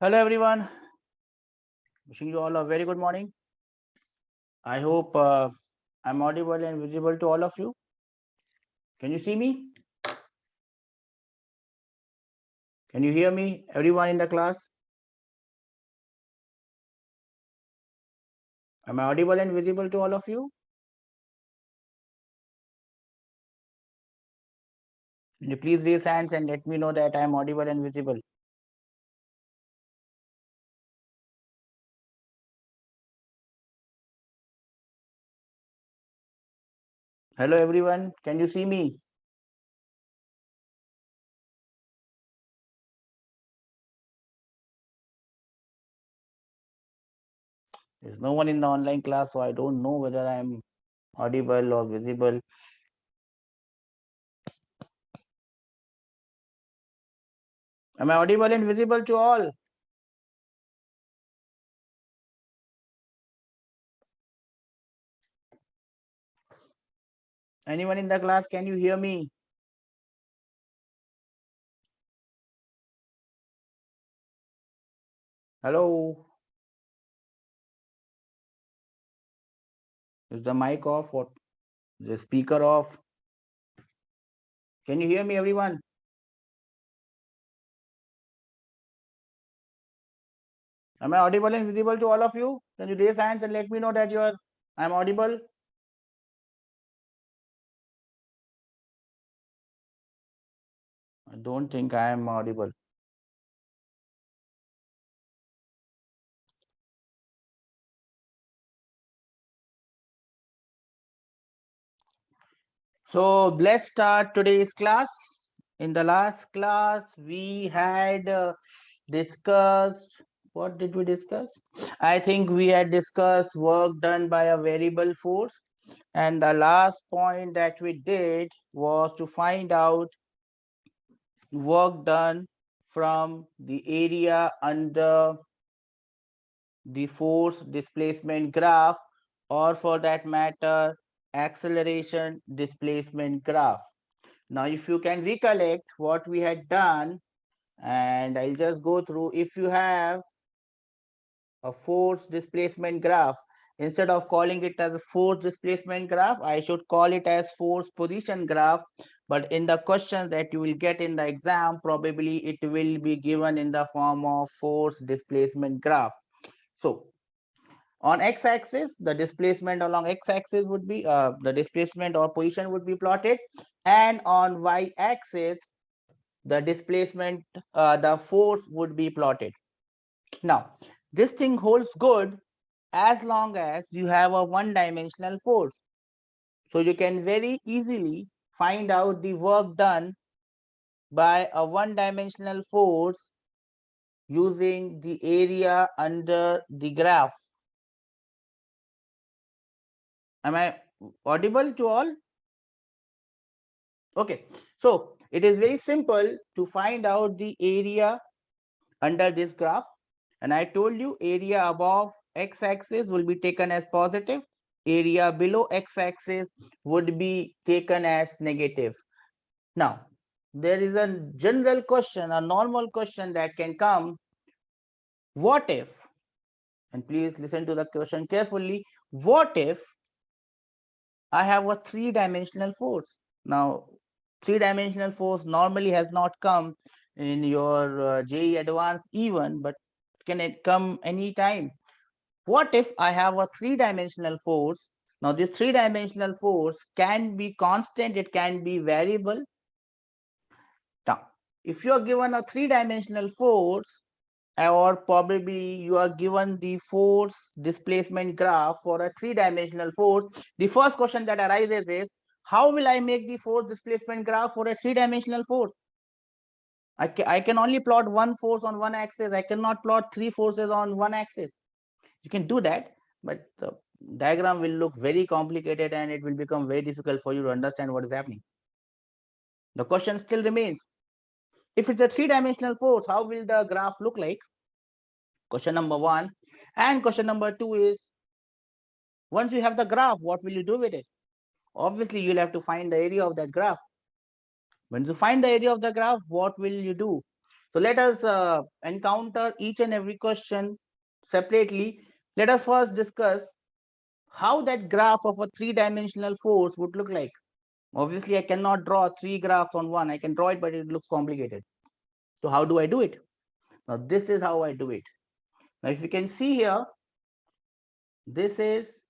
Hello everyone, wishing you all a very good morning. I hope I'm audible and visible to all of you. Can you see me? Can you hear me? Everyone in the class? Am I audible and visible to all of you? Can you please raise hands and let me know that I am audible and visible? Hello everyone, can you see me? There's no one in the online class, so I don't know whether I am audible or visible. Am I audible and visible to all? Anyone in the class, can you hear me? Hello? Is the mic off or the speaker off? Can you hear me everyone? Am I audible and visible to all of you? Can you raise hands and let me know that I'm audible? I don't think I am audible. So let's start today's class. In the last class, we had discussed, what did we discuss? I think we had discussed work done by a variable force. And the last point that we did was to find out work done from the area under the force displacement graph, or for that matter, acceleration displacement graph. Now, if you can recollect what we had done, and I'll just go through, if you have a force displacement graph, instead of calling it as a force displacement graph, I should call it as force position graph. But in the questions that you will get in the exam, probably it will be given in the form of force displacement graph. So on x-axis, the displacement along x-axis would be the displacement or position would be plotted, and on y-axis, the displacement, the force would be plotted. Now, this thing holds good as long as you have a one-dimensional force. So you can very easily find out the work done by a one-dimensional force using the area under the graph. Am I audible to all? Okay, so it is very simple to find out the area under this graph. And I told you area above x-axis will be taken as positive. Area below x-axis would be taken as negative. Now, there is a general question, a normal question that can come. What if, and please listen to the question carefully, what if I have a three-dimensional force? Now, three-dimensional force normally has not come in your JEE Advanced even, but can it come anytime? What if I have a three-dimensional force? Now, this three-dimensional force can be constant, it can be variable. Now, if you are given a three-dimensional force, or probably you are given the force displacement graph for a three-dimensional force, the first question that arises is, how will I make the force displacement graph for a three-dimensional force? I can only plot one force on one axis. I cannot plot three forces on one axis. You can do that, but the diagram will look very complicated and it will become very difficult for you to understand what is happening. The question still remains, if it's a three-dimensional force, how will the graph look like? Question number one. And question number two is, once you have the graph, what will you do with it? Obviously, you'll have to find the area of that graph. When you find the area of the graph, what will you do? So let us encounter each and every question separately. Let us first discuss how that graph of a three-dimensional force would look like. Obviously, I cannot draw three graphs on one. I can draw it, but it looks complicated. So how do I do it? Now, this is how I do it. Now, if you can see here, this is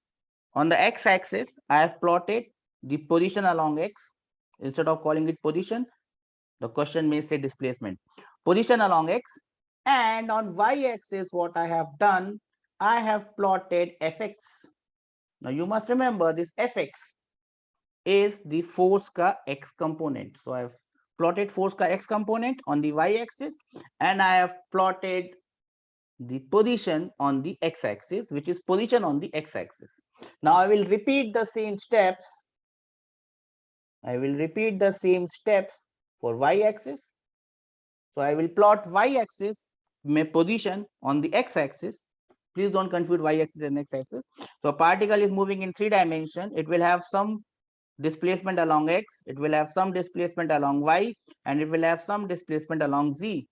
on the x-axis, I have plotted the position along x. Instead of calling it position, the question may say displacement. Position along x, and on y-axis, what I have done, I have plotted fx. Now, you must remember this fx is the force ka x component. So, I have plotted force ka x component on the y-axis, and I have plotted the position on the x-axis, which is position on the x-axis. Now, I will repeat the same steps. I will repeat the same steps for y-axis. So, I will plot y-axis, my position on the x-axis. Please don't confuse y-axis and x-axis. So, a particle is moving in 3 dimensions. It will have some displacement along x, it will have some displacement along y, and it will have some displacement along z.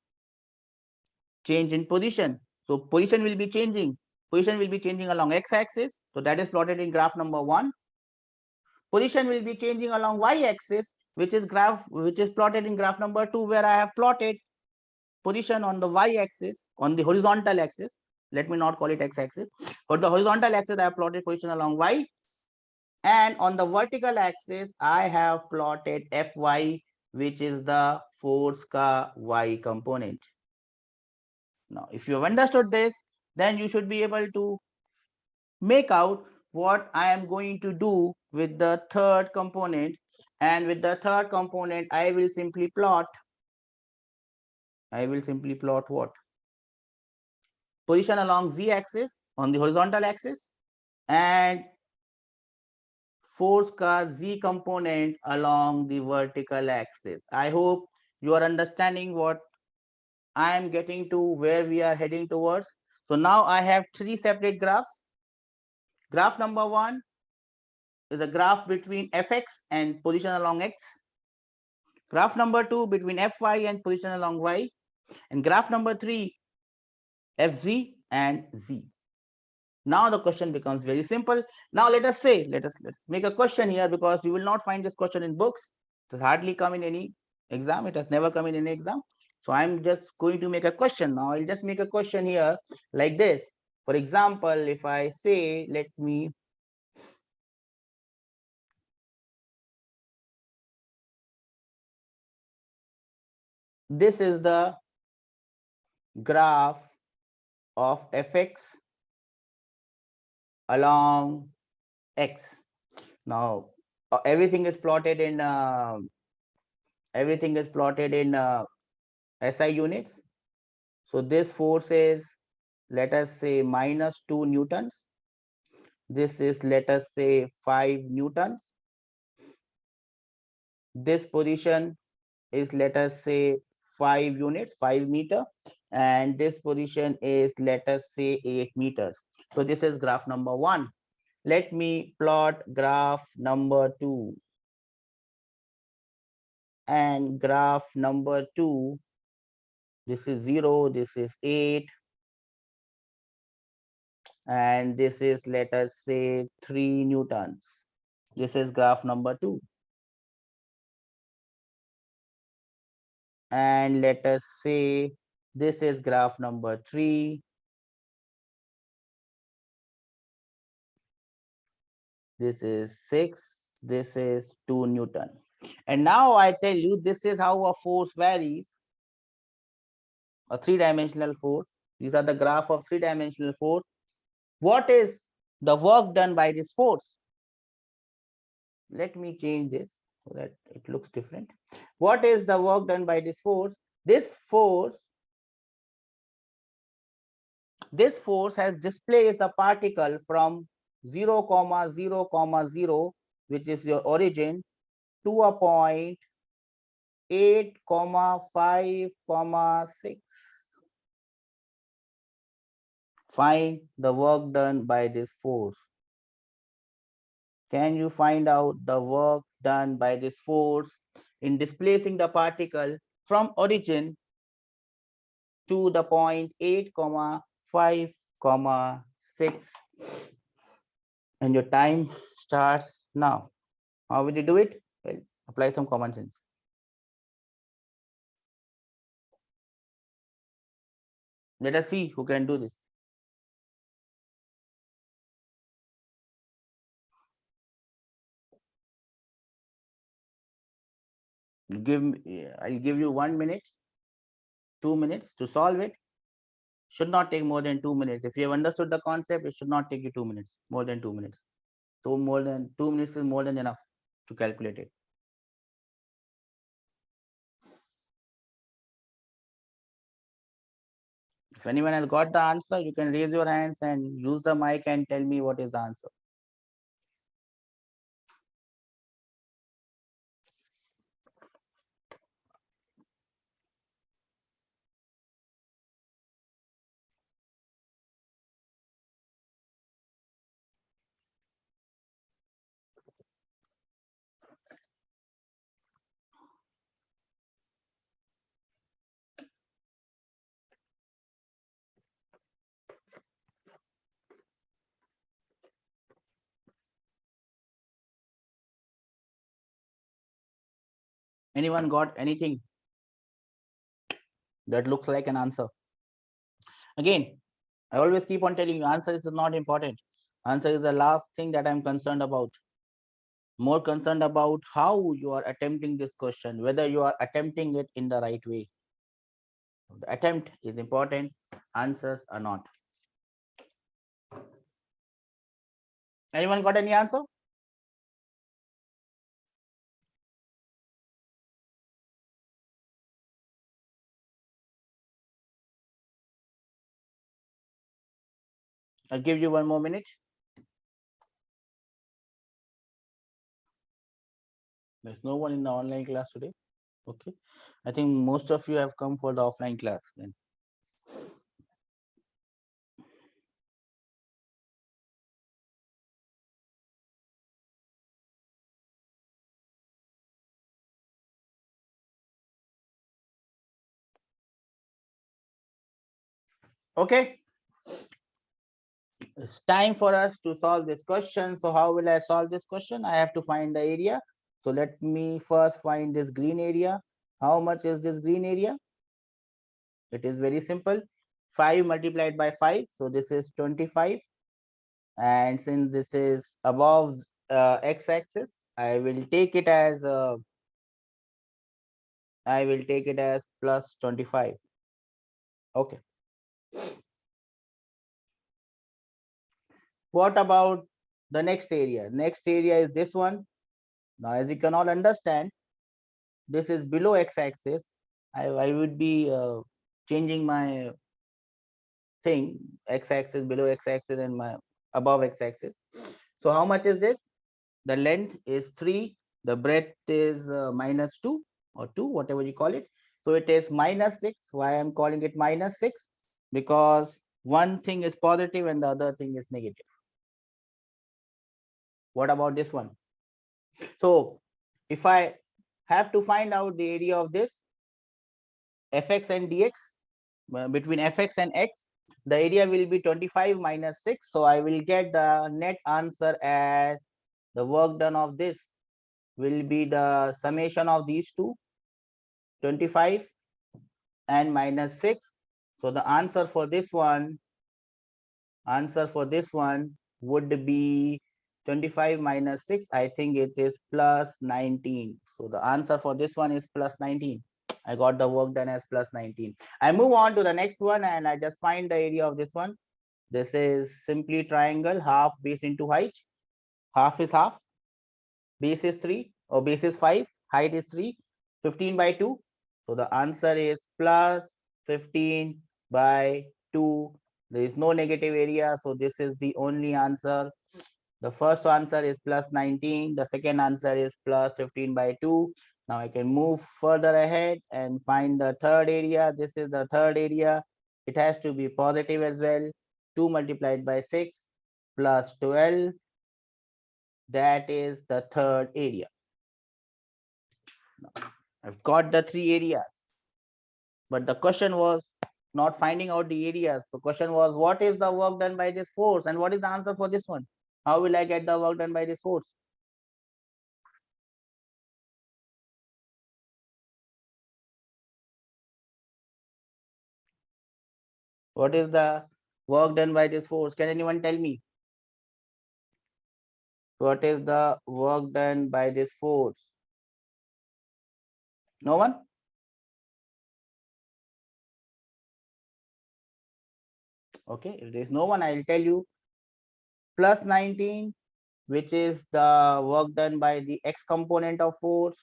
Change in position. So position will be changing. Position will be changing along x-axis. So that is plotted in graph number 1. Position will be changing along y-axis, which is plotted in graph number 2, where I have plotted position on the y-axis, on the horizontal axis. Let me not call it x-axis. For the horizontal axis, I have plotted position along y. And on the vertical axis, I have plotted Fy, which is the force ka y component. Now, if you have understood this, then you should be able to make out what I am going to do with the third component. And with the third component, I will simply plot what? Position along z-axis on the horizontal axis, and force ka z component along the vertical axis. I hope you are understanding what I am getting to, where we are heading towards. So now I have 3 separate graphs. Graph number 1 is a graph between fx and position along x. Graph number 2 between fy and position along y. And graph number 3, fz and z. Now the question becomes very simple. Now let's make a question here, because you will not find this question in books. It has hardly come in any exam. It has never come in any exam. So I'm just going to make a question now. I'll just make a question here like this. For example, if I say, this is the graph of fx along x. Now everything is plotted in SI units. So this force is, let us say, -2 newtons. This is, let us say, 5 newtons. This position is, let us say, 5 units, 5 meter, and this position is, let us say, 8 meters. So this is graph number 1. Let me plot graph number 2. And graph number 2, this is 0, this is 8, and this is, let us say, 3 newtons. This is graph number 2. And let us say this is graph number 3. This is 6. This is 2 Newton. And now I tell you, this is how a force varies, a 3-dimensional force. These are the graph of 3-dimensional force. What is the work done by this force? Let me change this so that it looks different. What is the work done by this force? This force has displaced the particle from 0, 0, 0, which is your origin, to a point 8, 5, 6. Find the work done by this force. Can you find out the work done by this force in displacing the particle from origin to the point 8, 5, 6. And your time starts now. How will you do it? Well, apply some common sense. Let us see who can do this. I'll give you 1 minute, 2 minutes to solve it. Should not take more than 2 minutes. If you have understood the concept, it should not take you 2 minutes, more than 2 minutes. So more than 2 minutes is more than enough to calculate it. If anyone has got the answer, you can raise your hands and use the mic and tell me what is the answer. Anyone got anything that looks like an answer? Again, I always keep on telling you, answer is not important. Answer is the last thing that I'm concerned about. More concerned about how you are attempting this question, whether you are attempting it in the right way. The attempt is important, answers are not. Anyone got any answer? I'll give you 1 more minute. There's no one in the online class today. Okay. I think most of you have come for the offline class then. Okay. It's time for us to solve this question. So how will I solve this question? I have to find the area. So let me first find this green area. How much is this green area? It is very simple. 5 multiplied by 5. So this is 25. And since this is above x-axis, I will take it as plus 25. Okay. What about the next area? Next area is this one. Now, as you can all understand, this is below x-axis. I would be changing my thing, x-axis, below x-axis, and my above x-axis. So how much is this? The length is 3, the breadth is -2 or 2, whatever you call it. So it is -6. Why I'm calling it -6? Because one thing is positive and the other thing is negative. What about this one? So if I have to find out the area of this fx and dx, between fx and x, the area will be 25 minus 6. So I will get the net answer as the work done of this will be the summation of these two, 25 and minus 6. So the answer for this one would be 25 minus 6. I think it is plus 19. So the answer for this one is plus 19. I got the work done as plus 19. I move on to the next one and I just find the area of this one. This is simply triangle, half base into height. Half is half. Base is 3 or base is 5. Height is 3. 15 by 2. So the answer is plus 15 by 2. There is no negative area. So this is the only answer. The first answer is plus 19. The second answer is plus 15 by 2. Now I can move further ahead and find the third area. This is the third area. It has to be positive as well. 2 multiplied by 6 plus 12. That is the third area. I've got the 3 areas. But the question was, not finding out the areas. The question was, what is the work done by this force? And what is the answer for this one? How will I get the work done by this force? What is the work done by this force? Can anyone tell me? What is the work done by this force? No one? Okay, if there's no one, I'll tell you. Plus 19, which is the work done by the x component of force,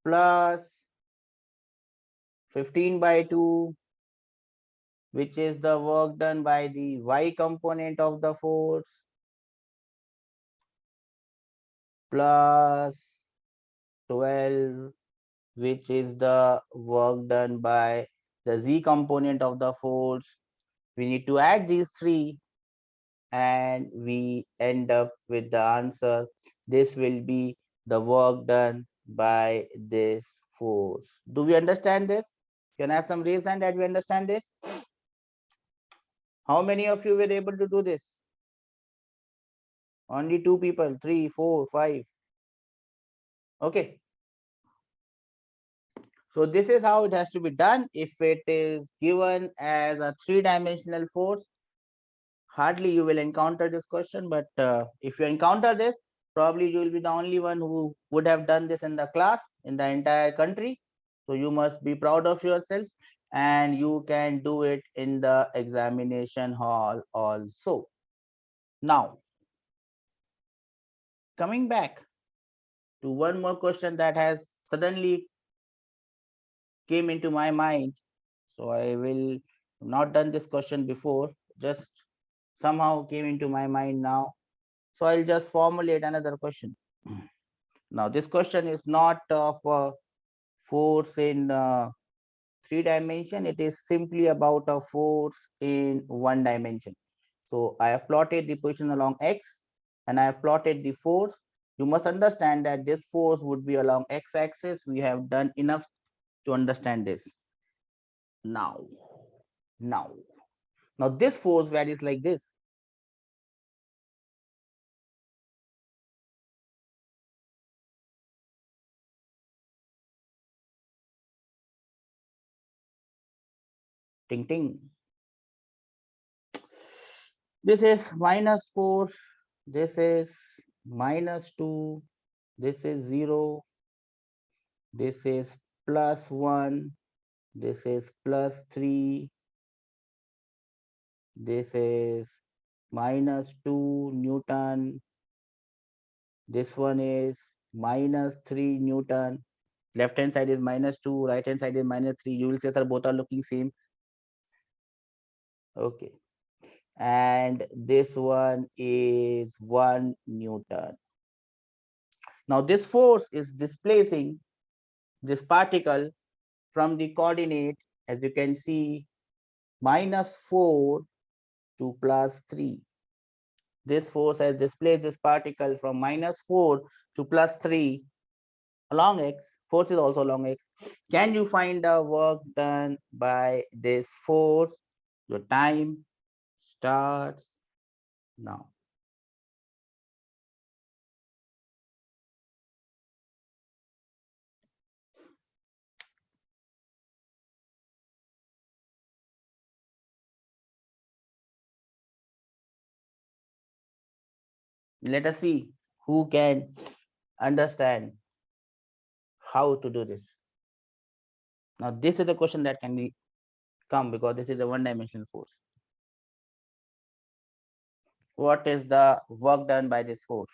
plus 15 by 2, which is the work done by the y component of the force, plus 12, which is the work done by the z component of the force. We need to add these three and we end up with the answer. This will be the work done by this force. Do we understand this? Can I have some raise hand that we understand this? How many of you were able to do this? Only 2 people, 3, 4, 5. Okay. So this is how it has to be done. If it is given as a 3-dimensional force, hardly you will encounter this question, but if you encounter this, probably you will be the only one who would have done this in the class in the entire country. So you must be proud of yourself and you can do it in the examination hall also. Now, coming back to one more question that has suddenly came into my mind. So I will not done this question before, just somehow came into my mind now. So I'll just formulate another question. Now this question is not of force in 3 dimension. It is simply about a force in 1 dimension. So I have plotted the position along x and I have plotted the force. You must understand that this force would be along x-axis. We have done enough to understand this. Now this force varies like this. Ting ting. This is -4. This is -2. This is 0. This is +1. This is +3. This is -2 Newton. This one is -3 Newton. Left hand side is -2, right hand side is -3. You will say, sir, both are looking same. Okay. And this one is 1 Newton. Now this force is displacing this particle from the coordinate, as you can see, -4 to +3. This force has displaced this particle from -4 to +3 along x. Force is also along x. Can you find the work done by this force? Your time starts now. Let us see who can understand how to do this. Now, this is the question that can be come because this is a 1-dimensional force. What is the work done by this force?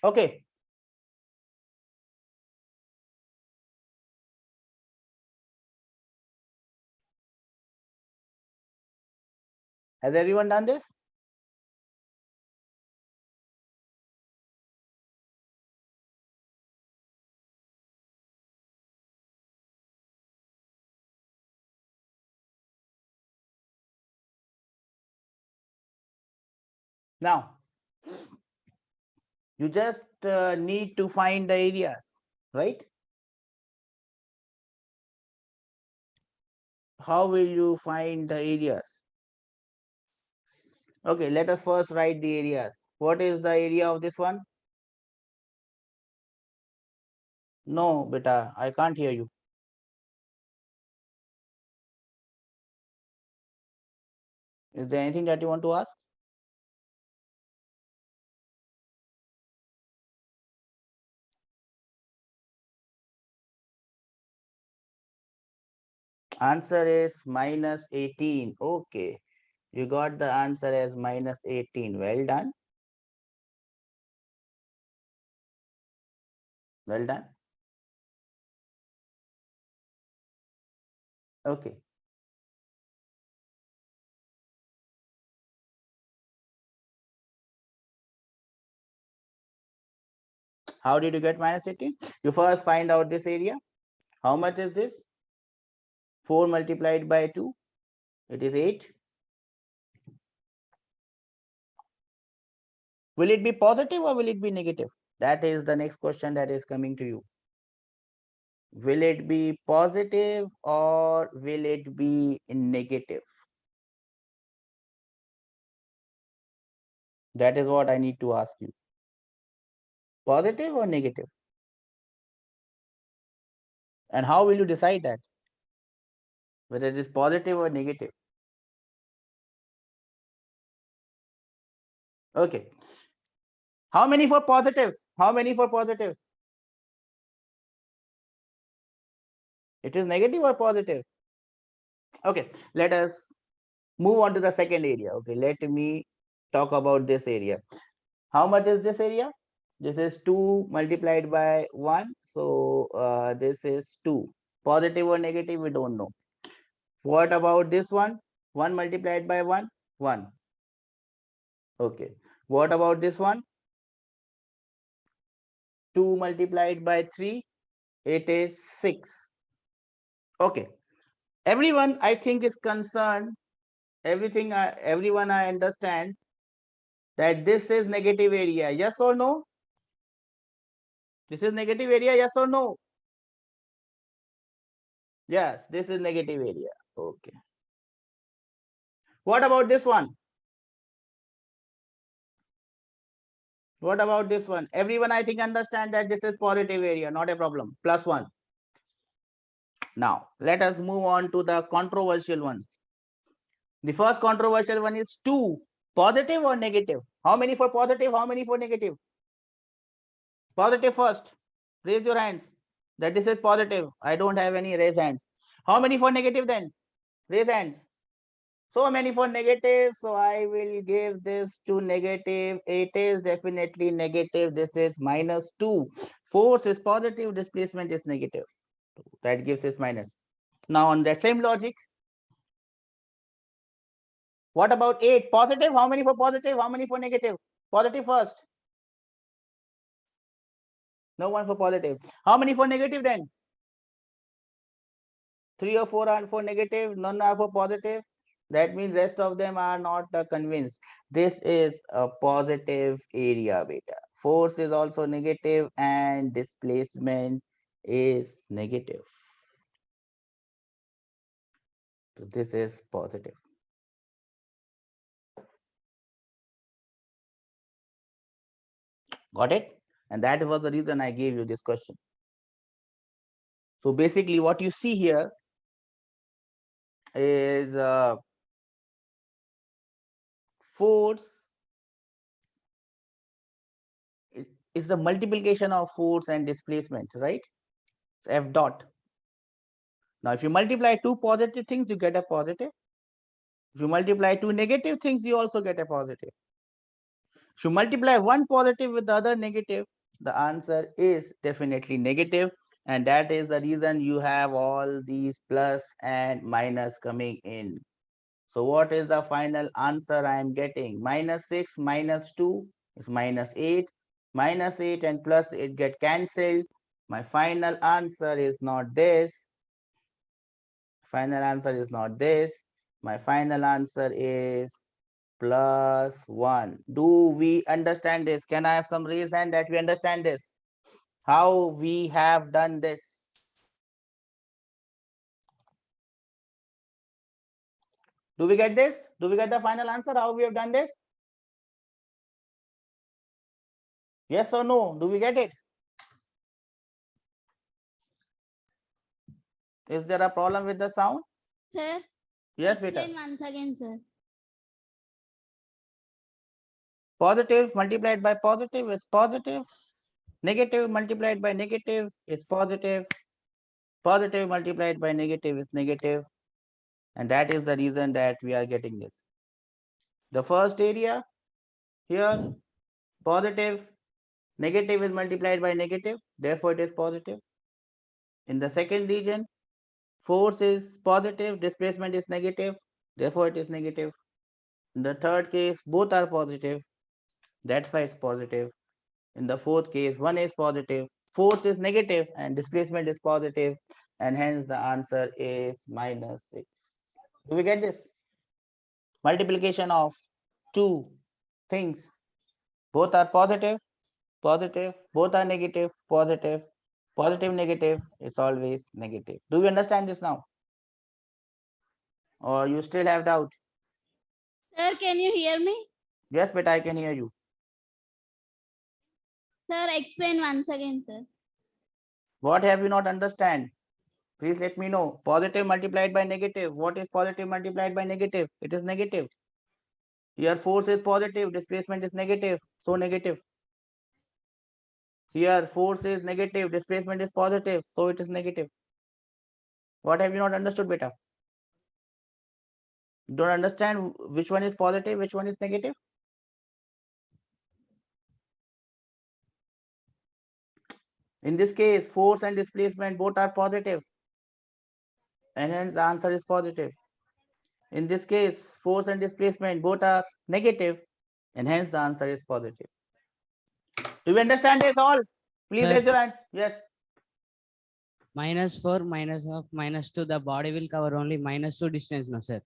Okay. Has everyone done this? Now, you just need to find the areas, right? How will you find the areas? Okay, let us first write the areas. What is the area of this one? No, beta, I can't hear you. Is there anything that you want to ask? Answer is minus 18. Okay, you got the answer as minus 18. Well done. Well done. Okay. How did you get minus 18? You first find out this area. How much is this? 4 multiplied by 2. It is 8. Will it be positive or will it be negative? That is the next question that is coming to you. Will it be positive or will it be negative? That is what I need to ask you. Positive or negative? And how will you decide that? Whether it is positive or negative? Okay. How many for positive? How many for positive? It is negative or positive? Okay. Let us move on to the second area. Okay. Let me talk about this area. How much is this area? This is 2 multiplied by 1. So this is 2. Positive or negative, we don't know. What about this one? 1 multiplied by 1? 1. Okay. What about this one? 2 multiplied by 3? It is 6. Okay. Everyone, I think, is concerned. Everyone, I understand that this is negative area. Yes or no? This is negative area. Yes or no? Yes, this is negative area. Okay. What about this one? What about this one? Everyone, I think, understand that this is positive area, not a problem. +1. Now, let us move on to the controversial ones. The first controversial one is 2. Positive or negative? How many for positive? How many for negative? Positive first. Raise your hands. That this is positive. I don't have any raise hands. How many for negative then? Raise hands. So many for negative. So I will give this to negative. It is definitely negative. This is -2. Force is positive. Displacement is negative. That gives us minus. Now on that same logic, what about 8? Positive. How many for positive? How many for negative? Positive first. No one for positive. How many for negative then? 3 or 4 are for negative. None are for positive. That means rest of them are not convinced. This is a positive area beta. Force is also negative and displacement is negative. So this is positive. Got it? And that was the reason I gave you this question. So basically what you see here is force is the multiplication of force and displacement, right? So F dot. Now, if you multiply two positive things, you get a positive. If you multiply two negative things, you also get a positive. Should multiply one positive with the other negative, the answer is definitely negative, and that is the reason you have all these plus and minus coming in. So what is the final answer I am getting? -6 minus 2 is -8. -8 and plus 8 get cancelled. My final answer is not this. Final answer is not this. My final answer is +1. Do we understand this? Can I have some raise hand that we understand this? How we have done this? Do we get this? Do we get the final answer? How we have done this? Yes or no? Do we get it? Is there a problem with the sound? Sir, Yes, beta. explain once again, sir. Positive multiplied by positive is positive. Negative multiplied by negative is positive. Positive multiplied by negative is negative. And that is the reason that we are getting this. The first area here, positive, negative is multiplied by negative, therefore it is positive. In the second region, force is positive, displacement is negative, therefore it is negative. In the third case, both are positive, that's why it's positive. In the fourth case, one is positive, force is negative, and displacement is positive, and hence the answer is -6. Do we get this? Multiplication of two things, both are positive, positive, both are negative, positive, positive, negative, it's always negative. Do you understand this now? Or you still have doubt? Sir, can you hear me? Yes, but I can hear you. Sir, explain once again, sir. What have you not understand? Please let me know. Positive multiplied by negative. What is positive multiplied by negative? It is negative. Here force is positive, displacement is negative, so negative. Here force is negative, displacement is positive, so it is negative. What have you not understood, beta? Don't understand which one is positive, which one is negative? In this case, force and displacement both are positive, and hence the answer is positive. In this case, force and displacement both are negative, and hence the answer is positive. Do you understand this all? Please Sir. raise your hands. Yes. -4 minus of -2, the body will cover only -2 distance, no sir?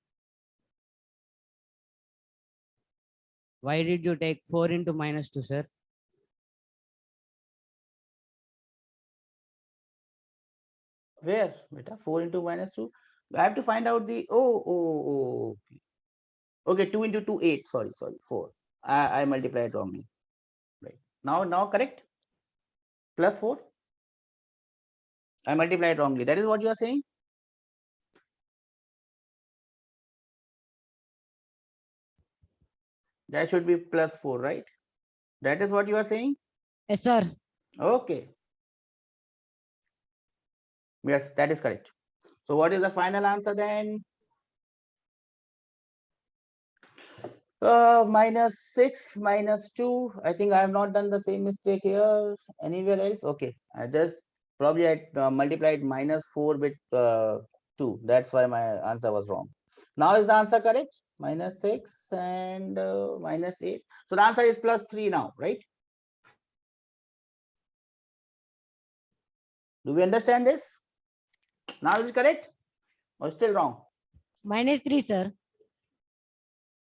Why did you take 4 into -2, sir? Where? Beta, 4 into -2. I have to find out the, oh. Okay, 2 into 2, 8. Sorry, 4. I multiplied wrongly. Right. Now correct? +4. I multiplied wrongly. That is what you are saying? That should be +4, right? That is what you are saying? Yes, sir. Okay. Yes, that is correct. So what is the final answer then? -6 -2. I think I have not done the same mistake here anywhere else. Okay, I just probably I multiplied -4 with 2. That's why my answer was wrong. Now is the answer correct? -6 and -8. So the answer is +3 now, right? Do we understand this? Now is it correct or still wrong? -3, sir.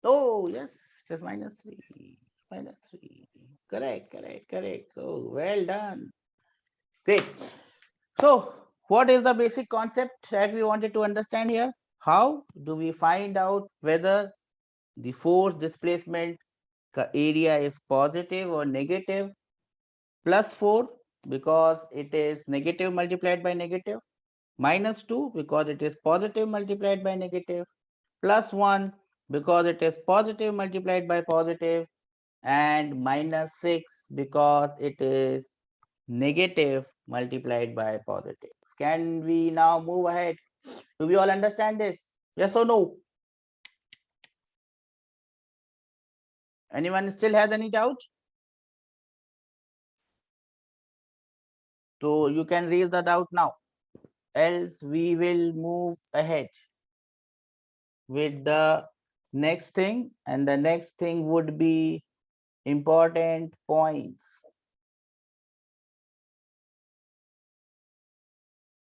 Oh, yes, it is -3. -3. Correct. So well done. Great. So what is the basic concept that we wanted to understand here? How do we find out whether the force displacement area is positive or negative? +4 because it is negative multiplied by negative, -2 because it is positive multiplied by negative, +1 because it is positive multiplied by positive, and -6 because it is negative multiplied by positive. Can we now move ahead? Do we all understand this? Yes or no? Anyone still has any doubt? So you can raise the doubt now. Else we will move ahead with the next thing, and the next thing would be important points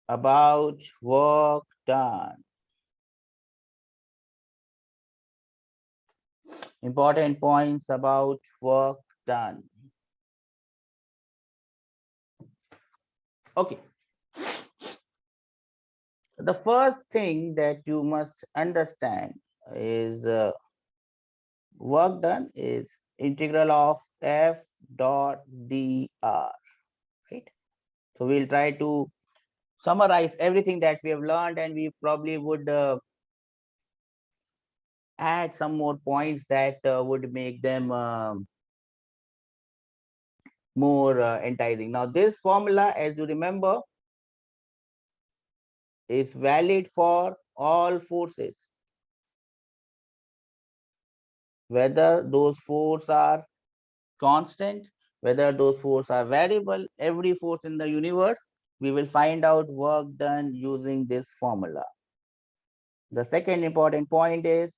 about work done. Important points about work done. Okay. The first thing that you must understand is work done is integral of f dot dr, right? So we'll try to summarize everything that we have learned, and we probably would add some more points that would make them more enticing. Now, this formula, as you remember, is valid for all forces, whether those forces are constant, whether those forces are variable, every force in the universe, we will find out work done using this formula. The second important point is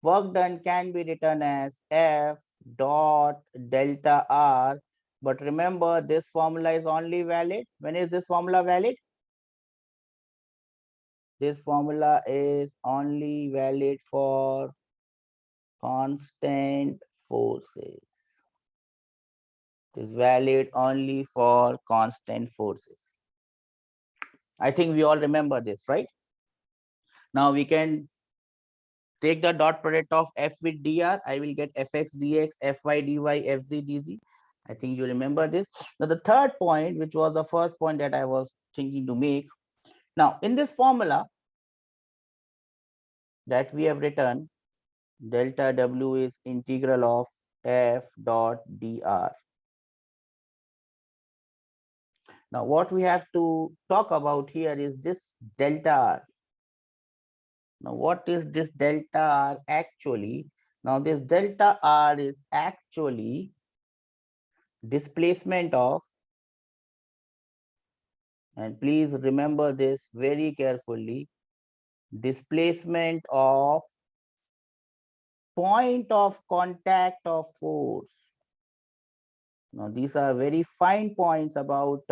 work done can be written as F dot delta R, but remember this formula is only valid. When is this formula valid? This formula is only valid for constant forces. It is valid only for constant forces. I think we all remember this, right? Now we can take the dot product of f with dr. I will get fx dx, fy dy, fz dz. I think you remember this. Now the third point, which was the first point that I was thinking to make. Now in this formula that we have written, delta w is integral of f dot dr. Now what we have to talk about here is this delta r. Now, what is this delta R actually? Now, this delta R is actually displacement of, and please remember this very carefully, displacement of point of contact of force. Now, these are very fine points about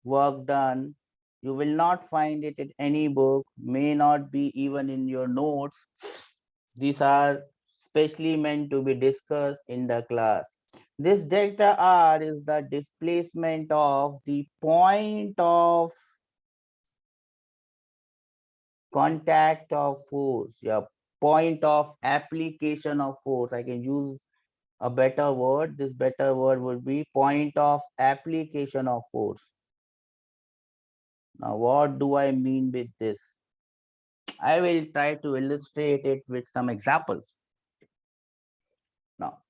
work done. You will not find it in any book, may not be even in your notes. These are specially meant to be discussed in the class. This delta R is the displacement of the point of contact of force, yeah, point of application of force. I can use a better word. This better word would be point of application of force. Now, what do I mean with this? I will try to illustrate it with some examples. Now,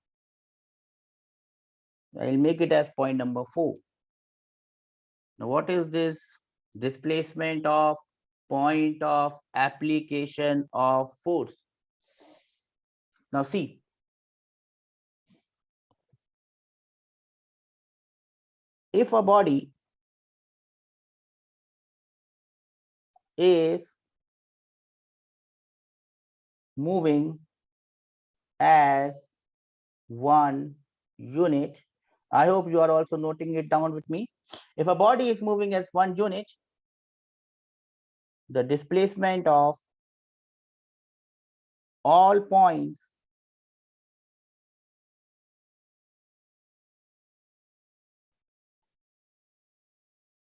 I'll make it as point number 4. Now, what is this displacement of point of application of force? Now, see, if a body is moving as one unit, I hope you are also noting it down with me. If a body is moving as one unit, the displacement of all points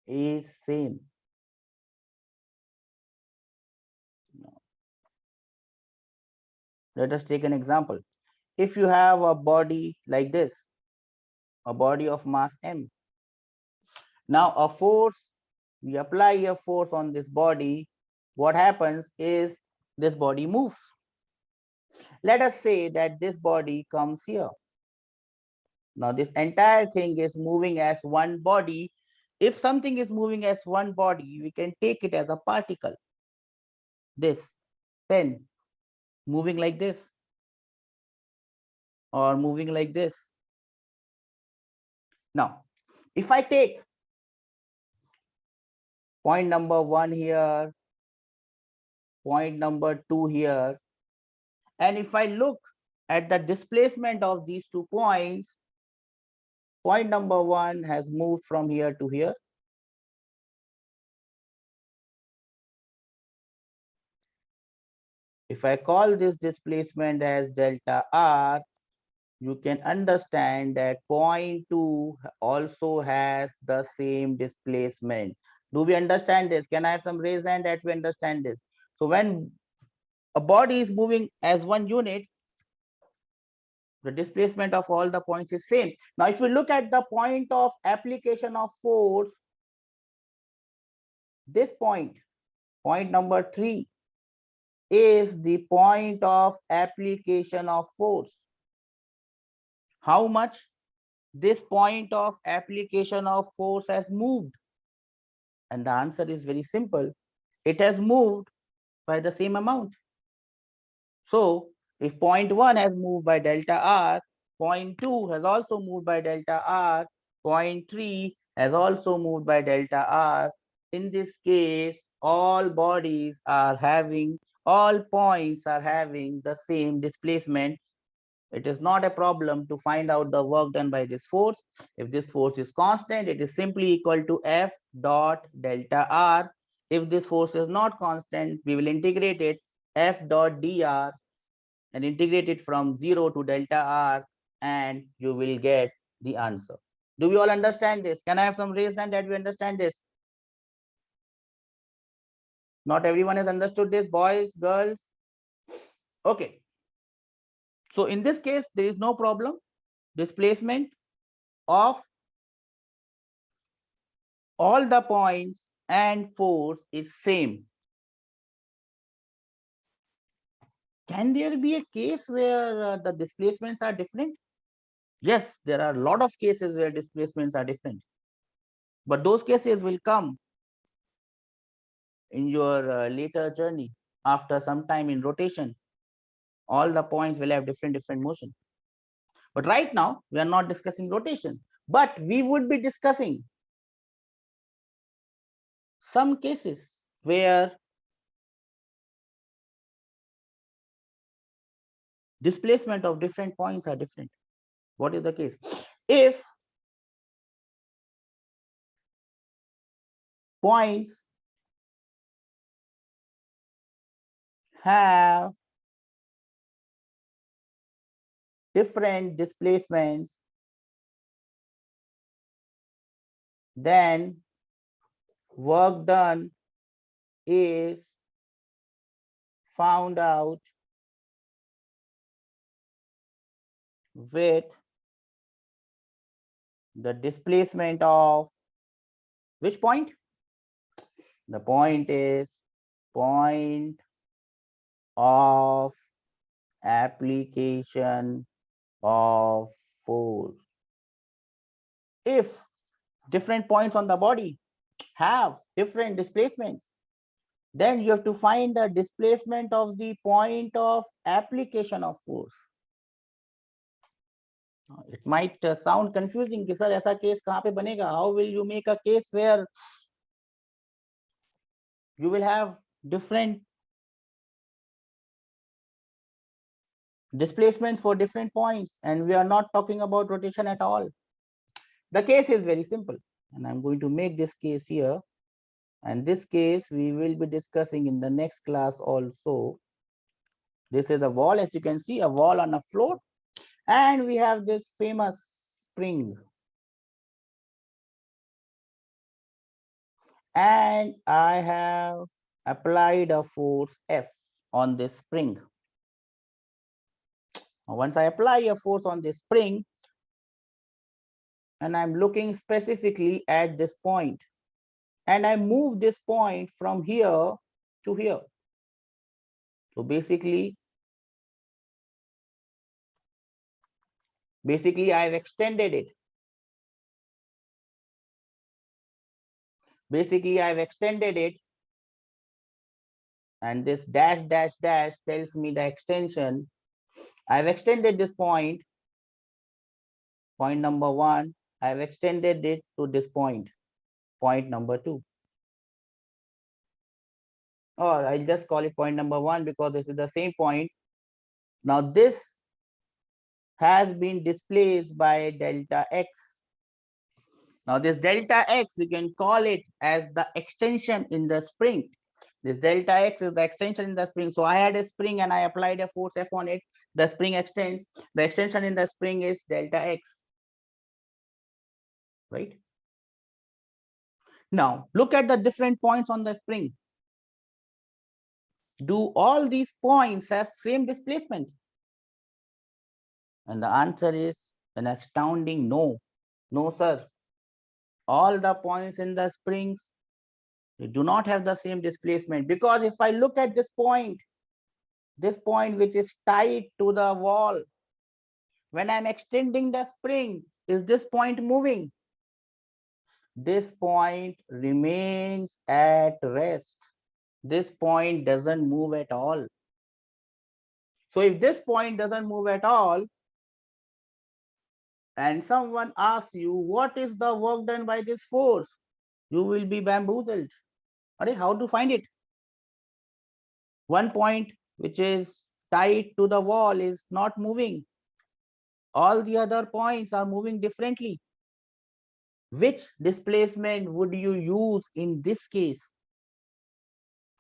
is same. Let us take an example. If you have a body like this, a body of mass m, now a force, we apply a force on this body, what happens is this body moves. Let us say that this body comes here. Now this entire thing is moving as one body. If something is moving as one body, we can take it as a particle. This pen moving like this. or moving like this. Now, if I take point number 1 here, point number 2 here, and if I look at the displacement of these 2 points, point number 1 has moved from here to here. If I call this displacement as delta R, you can understand that point 2 also has the same displacement. Do we understand this? Can I have some raise hand that we understand this? So when a body is moving as one unit, the displacement of all the points is same. Now, if we look at the point of application of force, this point, point number 3, is the point of application of force. How much this point of application of force has moved? And the answer is very simple. It has moved by the same amount. So if point 1 has moved by delta R, point 2 has also moved by delta R, point 3 has also moved by delta R. In this case, all points are having the same displacement. It is not a problem to find out the work done by this force. If this force is constant, it is simply equal to F dot delta R. If this force is not constant, we will integrate it F dot dr and integrate it from 0 to delta R, and you will get the answer. Do we all understand this? Can I have some raise hand that we understand this? Not everyone has understood this, boys, girls. Okay. So in this case, there is no problem. Displacement of all the points and force is same. Can there be a case where the displacements are different? Yes, there are a lot of cases where displacements are different. But those cases will come in your later journey after some time in rotation. All the points will have different motion. But right now, we are not discussing rotation, but we would be discussing some cases where displacement of different points are different. What is the case? If points have different displacements, then work done is found out with the displacement of which point? The point is point of application of force. If different points on the body have different displacements, then you have to find the displacement of the point of application of force. It might sound confusing कि sir ऐसा case कहाँ पे बनेगा? How will you make a case where you will have different displacements for different points, and we are not talking about rotation at all? The case is very simple, and I'm going to make this case here, and this case we will be discussing in the next class also. This is a wall, as you can see, a wall on a floor, and we have this famous spring, and I have applied a force F on this spring. Once I apply a force on this spring, and I'm looking specifically at this point, and I move this point from here to here. So basically I've extended it. And this dash dash dash tells me the extension. I've extended this point Point number 1, I have extended it to this point. Point number 2. Or I'll just call it point number 1 because this is the same point. Now this has been displaced by delta x. Now this delta x, you can call it as the extension in the spring. This delta x is the extension in the spring. So I had a spring and I applied a force F on it. The spring extends. The extension in the spring is delta x. Right? Now look at the different points on the spring. Do all these points have same displacement? And the answer is an astounding no. No, sir. All the points in the springs, they do not have the same displacement, because if I look at this point which is tied to the wall, when I'm extending the spring, is this point moving? This point remains at rest. This point doesn't move at all. So if this point doesn't move at all, and someone asks you, what is the work done by this force? You will be bamboozled. Okay, how to find it? One point which is tied to the wall is not moving. All the other points are moving differently. Which displacement would you use in this case?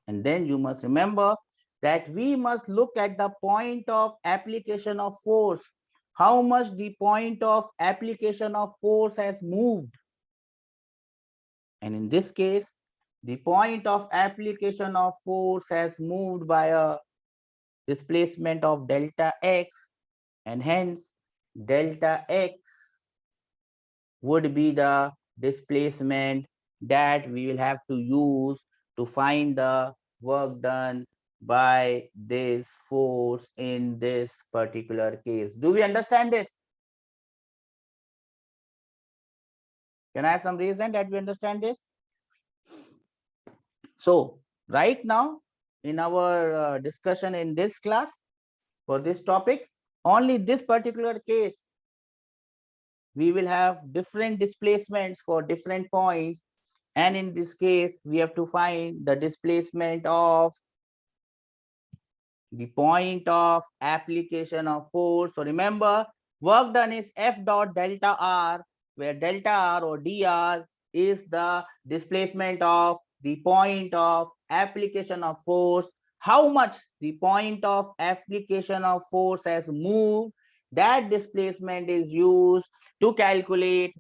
And then you must remember that we must look at the point of application of force. How much the point of application of force has moved. And in this case, the point of application of force has moved by a displacement of delta x, and hence delta x would be the displacement that we will have to use to find the work done by this force in this particular case. Do we understand this? Can I have some reason that we understand this? So right now in our discussion in this class for this topic, only this particular case, we will have different displacements for different points. And in this case, we have to find the displacement of the point of application of force. So remember, work done is F dot delta R, where delta R or dr is the displacement of the point of application of force. How much the point of application of force has moved, that displacement is used to calculate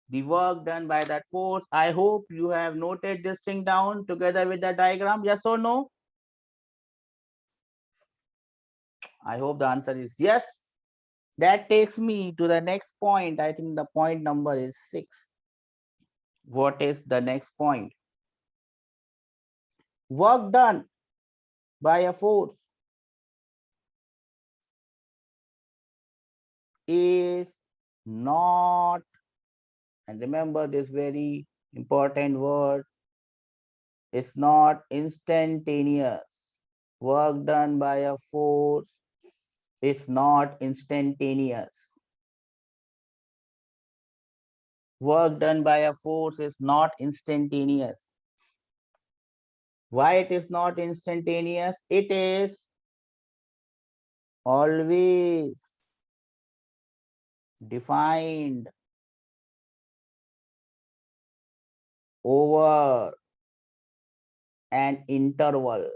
the work done by that force. I hope you have noted this thing down together with the diagram. Yes or no? I hope the answer is yes. That takes me to the next point. I think the point number is 6. What is the next point? Work done by a force is not, and remember this very important word, is not instantaneous. Work done by a force is not instantaneous. Work done by a force is not instantaneous. Why it is not instantaneous? It is always defined over an interval.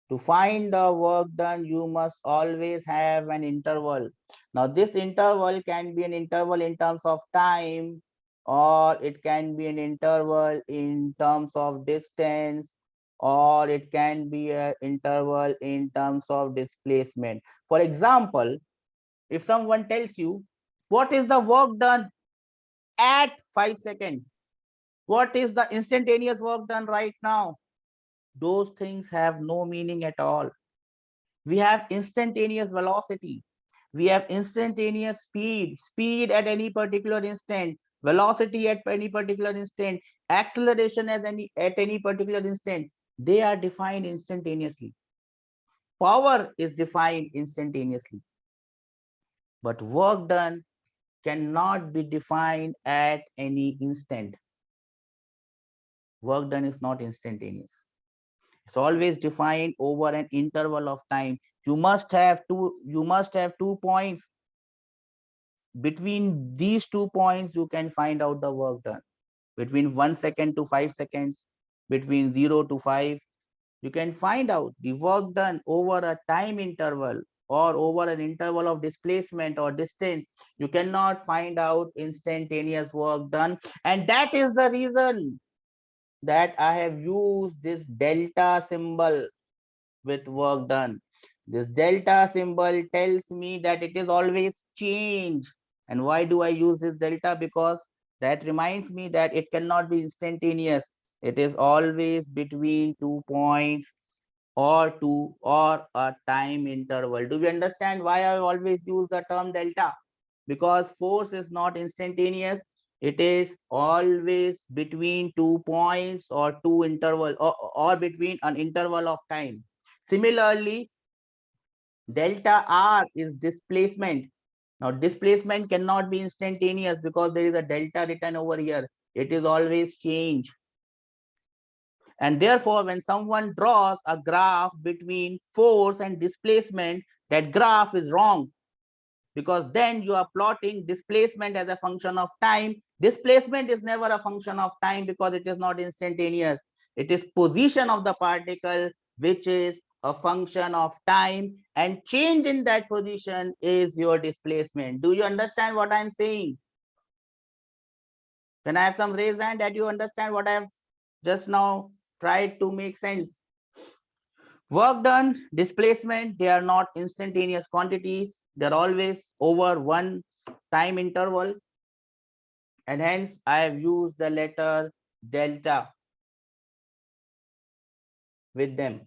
To find the work done, you must always have an interval. Now, this interval can be an interval in terms of time, or it can be an interval in terms of distance, or it can be an interval in terms of displacement. For example, if someone tells you, what is the work done at 5 seconds? What is the instantaneous work done right now? Those things have no meaning at all. We have instantaneous velocity. We have instantaneous speed at any particular instant, velocity at any particular instant, acceleration at any particular instant. They are defined instantaneously. Power is defined instantaneously. But work done cannot be defined at any instant. Work done is not instantaneous. It's always defined over an interval of time. You must have two points. Between these 2 points, you can find out the work done. Between 1 second to 5 seconds, between 0 to 5, you can find out the work done over a time interval or over an interval of displacement or distance. You cannot find out instantaneous work done. And that is the reason that I have used this delta symbol with work done. This delta symbol tells me that it is always change. And why do I use this delta? Because that reminds me that it cannot be instantaneous. It is always between 2 points or a time interval. Do we understand why I always use the term delta? Because force is not instantaneous. It is always between 2 points or two interval or between an interval of time. Similarly, delta R is displacement. Now, displacement cannot be instantaneous because there is a delta written over here. It is always change. And therefore, when someone draws a graph between force and displacement, that graph is wrong, because then you are plotting displacement as a function of time. Displacement is never a function of time because it is not instantaneous. It is position of the particle, which is a function of time, and change in that position is your displacement. Do you understand what I'm saying? Can I have some raise hand that you understand what I have just now tried to make sense? Work done, displacement, they are not instantaneous quantities. They're always over one time interval. And hence I have used the letter delta with them.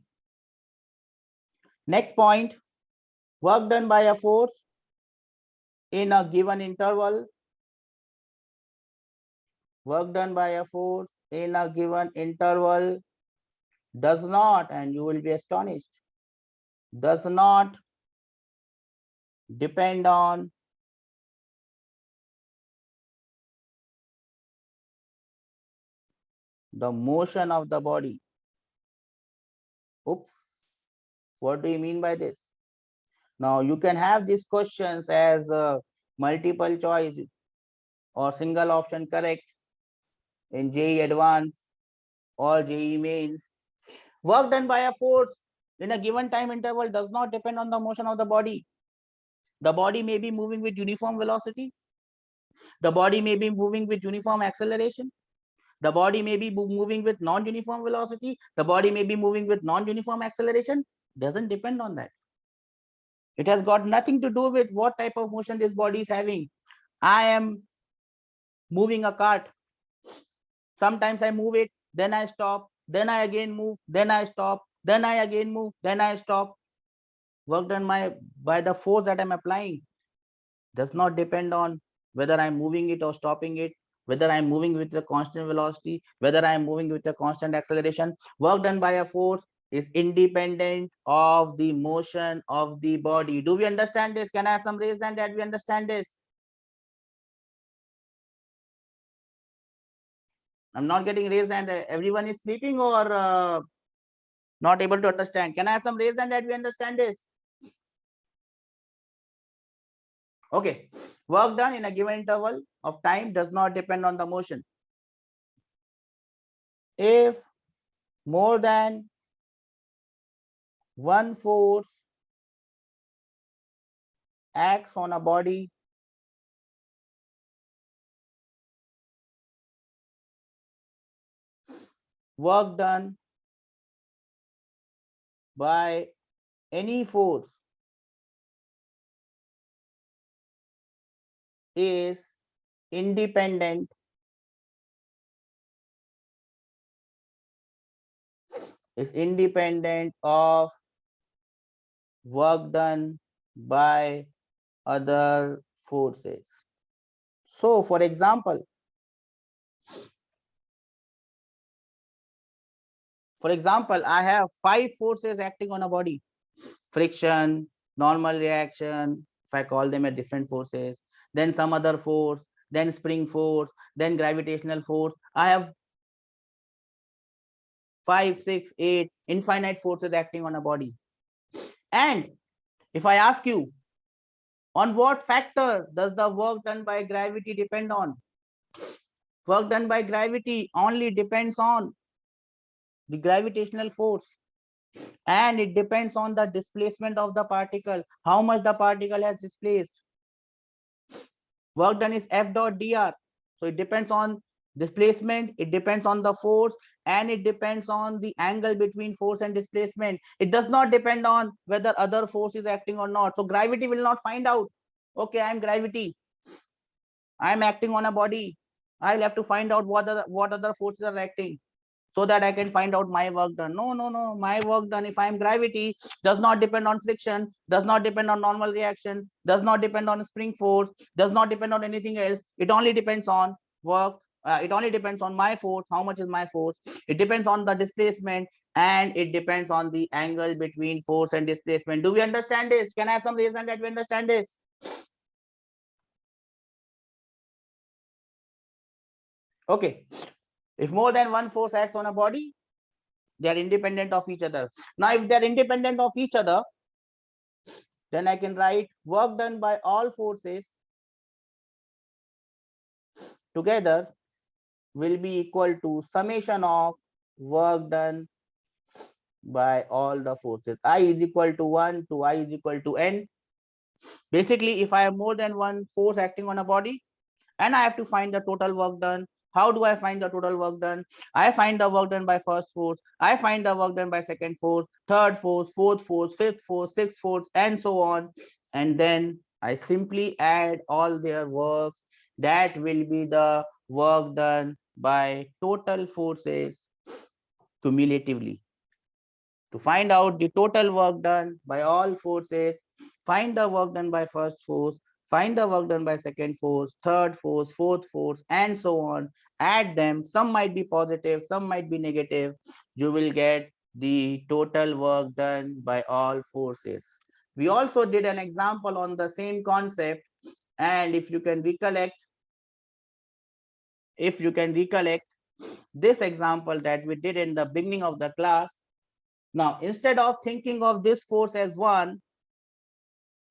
Next point, work done by a force in a given interval. Work done by a force in a given interval does not, and you will be astonished, does not depend on the motion of the body. Oops, what do you mean by this? Now you can have these questions as multiple choice or single option correct in JEE Advanced or JEE Mains. Work done by a force in a given time interval does not depend on the motion of the body. The body may be moving with uniform velocity. The body may be moving with uniform acceleration. The body may be moving with non-uniform velocity. The body may be moving with non-uniform acceleration. Doesn't depend on that. It has got nothing to do with what type of motion this body is having. I am moving a cart. Sometimes I move it, then I stop, then I again move, then I stop, then I again move, then I stop. Work done by the force that I'm applying does not depend on whether I'm moving it or stopping it, whether I'm moving with a constant velocity, whether I'm moving with a constant acceleration. Work done by a force is independent of the motion of the body. Do we understand this? Can I have some raise hand that we understand this? I'm not getting raised hand. Everyone is sleeping or not able to understand. Can I have some raise hand that we understand this? Okay. Work done in a given interval of time does not depend on the motion. If more than one force acts on a body, work done by any force is independent of work done by other forces. So, for example, I have 5 forces acting on a body: friction, normal reaction, if I call them as different forces, then some other force, then spring force, then gravitational force. I have 5, 6, 8 infinite forces acting on a body. And if I ask you, on what factor does the work done by gravity depend on? Work done by gravity only depends on the gravitational force, and it depends on the displacement of the particle, how much the particle has displaced. Work done is F dot dr. So it depends on displacement, it depends on the force, and it depends on the angle between force and displacement. It does not depend on whether other force is acting or not. So gravity will not find out, okay, I'm gravity, I'm acting on a body, I'll have to find out what other forces are acting, so that I can find out my work done. No, no, no. My work done, if I am gravity, does not depend on friction, does not depend on normal reaction, does not depend on spring force, does not depend on anything else. It only depends on work. It only depends on my force. How much is my force? It depends on the displacement, and it depends on the angle between force and displacement. Do we understand this? Can I have some reason that we understand this? Okay. If more than one force acts on a body, they are independent of each other. Now, if they are independent of each other, then I can write work done by all forces together will be equal to summation of work done by all the forces. I is equal to 1 to I is equal to n. Basically, if I have more than one force acting on a body and I have to find the total work done, how do I find the total work done? I find the work done by first force, I find the work done by second force, third force, fourth force, fifth force, sixth force, and so on. And then I simply add all their works. That will be the work done by total forces cumulatively. To find out the total work done by all forces, find the work done by first force, find the work done by second force, third force, fourth force, and so on. Add them. Some might be positive, some might be negative. You will get the total work done by all forces. We also did an example on the same concept. And if you can recollect this example that we did in the beginning of the class. Now, instead of thinking of this force as one,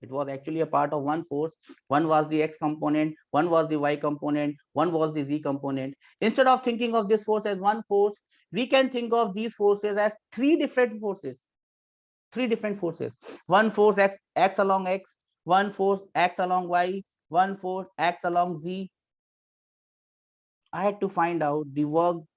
it was actually a part of one force. One was the x component, one was the y component, one was the z component. Instead of thinking of this force as one force, we can think of these forces as three different forces. One force acts along x, one force acts along y, one force acts along z. I had to find out the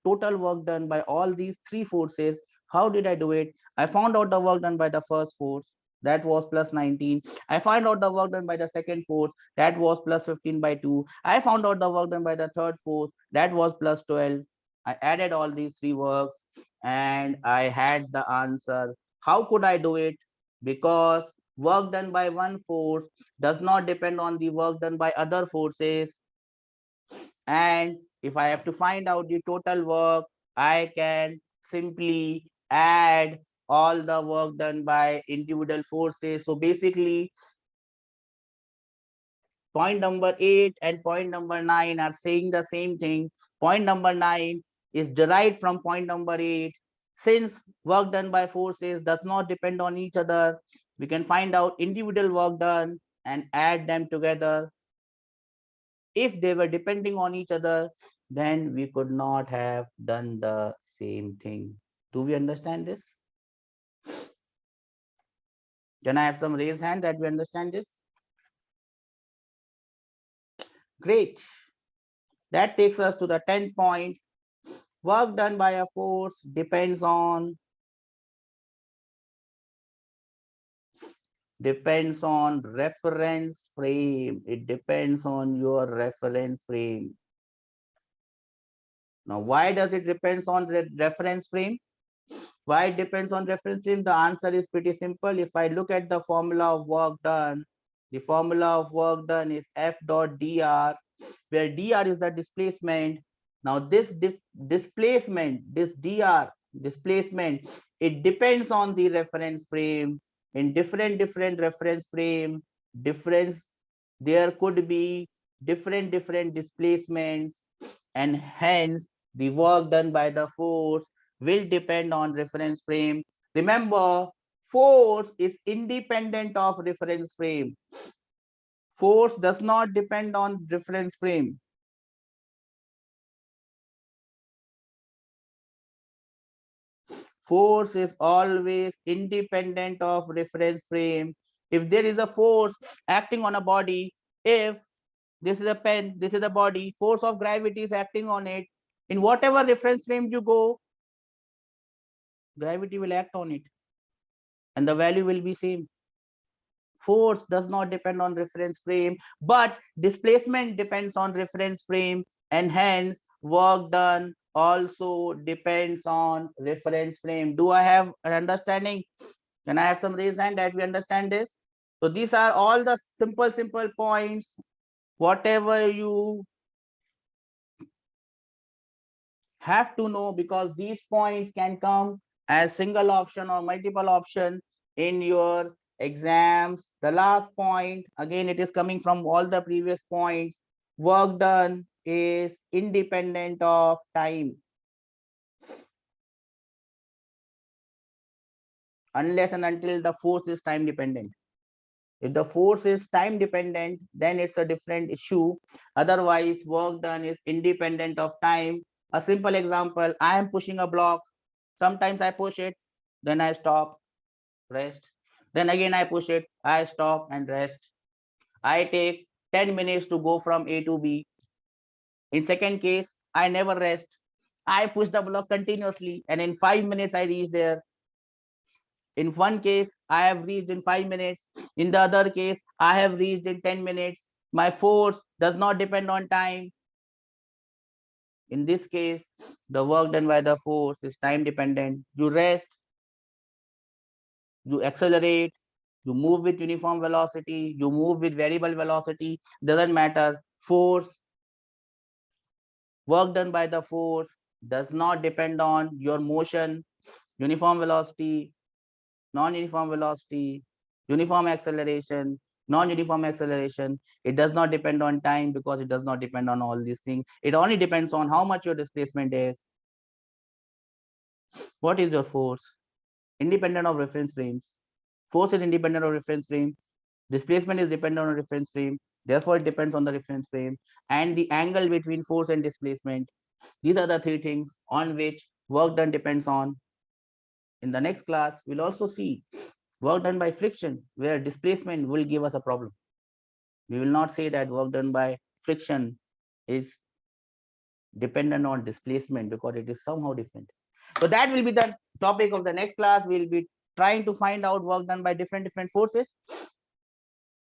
total work done by all these three forces. How did I do it? I found out the work done by the first force, that was plus 19. I found out the work done by the second force, that was plus 15 by 2. I found out the work done by the third force, that was plus 12. I added all these three works and I had the answer. How could I do it? Because work done by one force does not depend on the work done by other forces. And if I have to find out the total work, I can simply add all the work done by individual forces. So basically, point number 8 and point number 9 are saying the same thing. Point number 9 is derived from point number 8. Since work done by forces does not depend on each other, we can find out individual work done and add them together. If they were depending on each other, then we could not have done the same thing. Do we understand this? Can I have some raised hand that we understand this? Great. That takes us to the 10th point. Work done by a force depends on reference frame. It depends on your reference frame. Now, why does it depends on the reference frame? Why it depends on reference frame? The answer is pretty simple. If I look at the formula of work done, the formula of work done is F dot dr, where dr is the displacement. Now this displacement, this dr displacement, it depends on the reference frame. In different reference frame, there could be different displacements, and hence the work done by the force will depend on reference frame. Remember, force is independent of reference frame. Force does not depend on reference frame. Force is always independent of reference frame. If there is a force acting on a body, if this is a pen, this is a body, force of gravity is acting on it, in whatever reference frame you go, gravity will act on it and the value will be same. Force does not depend on reference frame, but displacement depends on reference frame, and hence work done also depends on reference frame. Do I have an understanding? Can I have some raise hand that we understand this? So these are all the simple points. Whatever you have to know, because these points can come as single option or multiple option in your exams. The last point, again, it is coming from all the previous points. Work done is independent of time. Unless and until the force is time dependent. If the force is time dependent, then it's a different issue. Otherwise, work done is independent of time. A simple example, I am pushing a block. Sometimes I push it, then I stop, rest. Then again I push it, I stop and rest. I take 10 minutes to go from A to B. In second case, I never rest. I push the block continuously and in 5 minutes I reach there. In one case, I have reached in 5 minutes. In the other case, I have reached in 10 minutes. My force does not depend on time. In this case, the work done by the force is time dependent. You rest, you accelerate, you move with uniform velocity, you move with variable velocity, doesn't matter. Force, work done by the force does not depend on your motion, uniform velocity, non-uniform velocity, uniform acceleration, non-uniform acceleration. It does not depend on time because it does not depend on all these things. It only depends on how much your displacement is. What is your force? Independent of reference frames. Force is independent of reference frame. Displacement is dependent on reference frame. Therefore, it depends on the reference frame and the angle between force and displacement. These are the three things on which work done depends on. In the next class, we'll also see work done by friction, where displacement will give us a problem. We will not say that work done by friction is dependent on displacement because it is somehow different. So that will be the topic of the next class. We'll be trying to find out work done by different forces.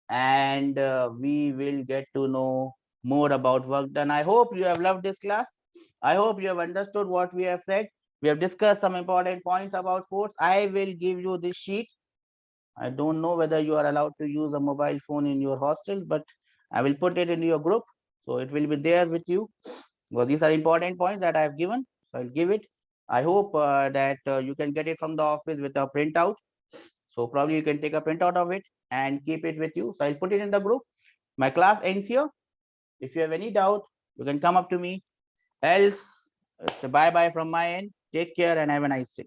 And we will get to know more about work done. I hope you have loved this class. I hope you have understood what we have said. We have discussed some important points about force. I will give you this sheet. I don't know whether you are allowed to use a mobile phone in your hostels, but I will put it in your group. So it will be there with you. Well, these are important points that I have given. So I'll give it. I hope that you can get it from the office with a printout. So probably you can take a printout of it and keep it with you. So I'll put it in the group. My class ends here. If you have any doubt, you can come up to me. Else, it's a bye-bye from my end. Take care and have a nice day.